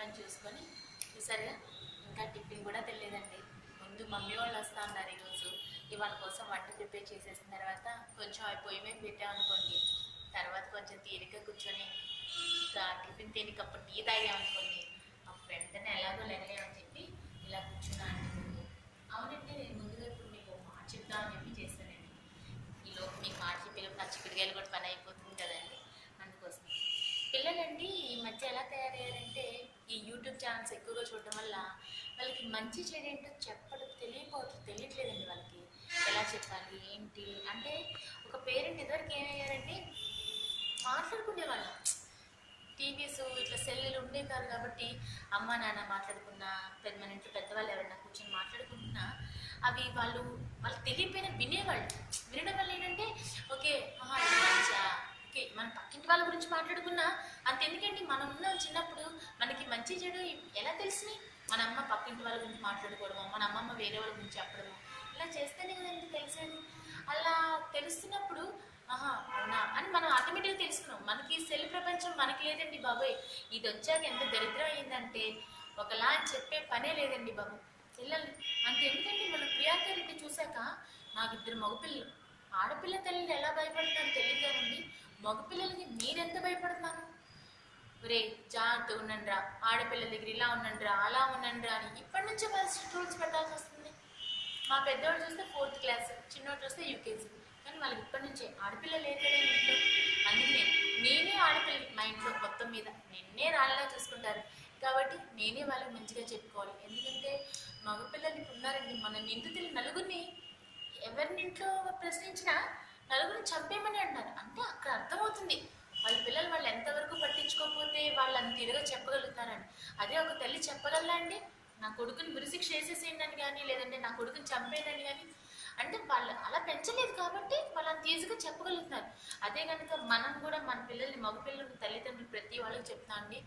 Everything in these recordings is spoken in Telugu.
పని చూసుకొని చూసారుగా ఇంకా టిఫిన్ కూడా తెలియదండి. ముందు మమ్మీ వాళ్ళు వస్తూ ఉన్నారు ఈరోజు. ఇవాళ కోసం వంట ప్రిపేర్ చేసేసిన తర్వాత కొంచెం అవి పొయ్యి మీద పెట్టామనుకోండి, తర్వాత కొంచెం తీరిక కూర్చొని ఇంకా టిఫిన్ తిని కప్పుడు టీ తాగామనుకోండి, అప్పుడు వెంటనే ఎలాగో లేగలేమని చెప్పి ఇలా కూర్చున్నాను. అవునంటే నేను ముందుగా ఇప్పుడు మీకు మాట చెప్తామని చెప్పి చేస్తానండి. ఈలోపు మీకు మాట చెప్పి నా చిక్కుడుకాయలు కూడా పని అయిపోతుంది కదండి. అందుకోసం పిల్లలండి ఈ మధ్య ఎలా తయారయ్యారంటే ఈ యూట్యూబ్ ఛానల్స్ ఎక్కువగా చూడడం వల్ల వాళ్ళకి మంచి చెడు ఏంటో చెప్పడం తెలియట్లేదండి. వాళ్ళకి ఎలా చెప్పాలి ఏంటి అంటే ఒక పేరెంట్ ఇదివరకు ఏమయ్యారంటే మాట్లాడుకునేవాళ్ళం. టీవీస్ ఇట్లా సెల్లులు ఉండేవి కాదు కాబట్టి అమ్మ నాన్న మాట్లాడుకున్నా, మన ఇంట్లో పెద్దవాళ్ళు ఎవరైనా కూర్చొని మాట్లాడుకుంటున్నా అవి వాళ్ళకి తెలియపోయినా వినేవాళ్ళు. వినడం వల్ల ఏంటంటే ఓకే ఇది మంచిగా, ఓకే మన పక్కింటి వాళ్ళ గురించి మాట్లాడుకున్నా అంతెందుకండి, మనం ఉన్న చిన్నప్పుడు మనకి మంచి చెడు ఎలా తెలిసినాయి? మన అమ్మ పక్కింటి వాళ్ళ గురించి మాట్లాడుకోవడము, మన అమ్మమ్మ వేరే వాళ్ళ గురించి చెప్పడము, ఇలా చేస్తేనే కదండి తెలిసేది. అలా తెలుస్తున్నప్పుడు అవునా అని మనం ఆటోమేటిక్గా తెలుసుకున్నాం. మనకి సెల్ ప్రపంచం మనకి లేదండి బాబోయ్. ఇది వచ్చాక ఎంత దరిద్రం అయిందంటే ఒకలా అని చెప్పే పనే లేదండి బాబు పిల్లల్ని. అంతెందుకండి మన ప్రియాంక రెడ్డి చూశాక నాకు 2 మగపిల్లలు. ఆడపిల్ల తల్లిని ఎలా భయపడతాను తెలియదు కదండి, మగపిల్లలకి నేనెంత భయపడుతున్నాను. ఒరే జాగ్రత్తగా ఉండండిరా, ఆడపిల్లల దగ్గర ఇలా ఉండండిరా అలా ఉండండిరా అని ఇప్పటి నుంచే వాళ్ళు రూల్స్ పెట్టాల్సి వస్తుంది. మా పెద్దవాడు చూస్తే 4th క్లాస్, చిన్నోడు చూస్తే యూకేజీ. కానీ వాళ్ళకి ఇప్పటి నుంచే ఆడపిల్లలు లేదు కదా ఇంట్లో. అందుకనే నేనే ఆడపిల్ల మా ఇంట్లో మొత్తం మీద నిన్నే రాళ్ళలా చూసుకుంటారు కాబట్టి నేనే వాళ్ళకి మంచిగా చెప్పుకోవాలి. ఎందుకంటే మగపిల్లలు ఇప్పుడు ఉన్నారండి, మన నిందితులు నలుగురిని ఎవరినింట్లో ప్రశ్నించినా నలుగురిని చంపేయమని అంటారు. అంటే అక్కడ అర్థమవుతుంది వాళ్ళ పిల్లలు వాళ్ళు ఎంతవరకు పట్టించుకోకపోతే వాళ్ళు అంత ఇదిగా చెప్పగలుగుతారని. అదే ఒక తల్లి చెప్పగలరా అండి, నా కొడుకుని ఉరిశిక్ష వేసేసేయండి అని కానీ, లేదంటే నా కొడుకుని చంపేయండి కానీ. అంటే వాళ్ళు అలా పెంచలేదు కాబట్టి వాళ్ళు అంత ఈజీగా చెప్పగలుగుతున్నారు. అదే కనుక మనం కూడా మన పిల్లల్ని, మగపిల్లలు తల్లిదండ్రులు ప్రతి వాళ్ళకి చెప్తా అండి,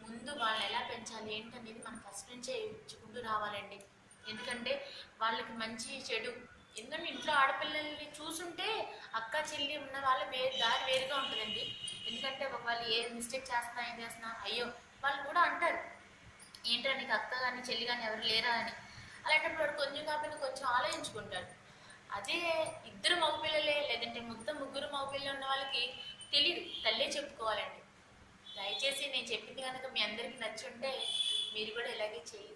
ముందు వాళ్ళని ఎలా పెంచాలి ఏంటనేది మనం ఫస్ట్ నుంచే ఇచ్చుకుంటూ రావాలండి. ఎందుకంటే వాళ్ళకి మంచి చెడు, ఎందుకంటే ఇంట్లో ఆడపిల్లల్ని చూసుంటే అక్క చెల్లి ఉన్న వాళ్ళ దారి వేరుగా ఉంటుందండి. ఎందుకంటే వాళ్ళు ఏ మిస్టేక్ చేస్తున్నా ఏం చేస్తున్నా అయ్యో వాళ్ళు కూడా అంటారు, ఏంటో నీకు అక్క కానీ చెల్లి కానీ ఎవరు లేరా అని. అలాంటప్పుడు వాడు కొంచెం కాబట్టి కొంచెం ఆలోచించుకుంటాడు. అదే 2 మగపిల్లలే లేదంటే ముగ్గురు మగపిల్లలు ఉన్న వాళ్ళకి తెలియదు, తల్లే చెప్పుకోవాలండి. దయచేసి నేను చెప్పింది కనుక మీ అందరికీ నచ్చుంటే మీరు కూడా ఇలాగే చేయి.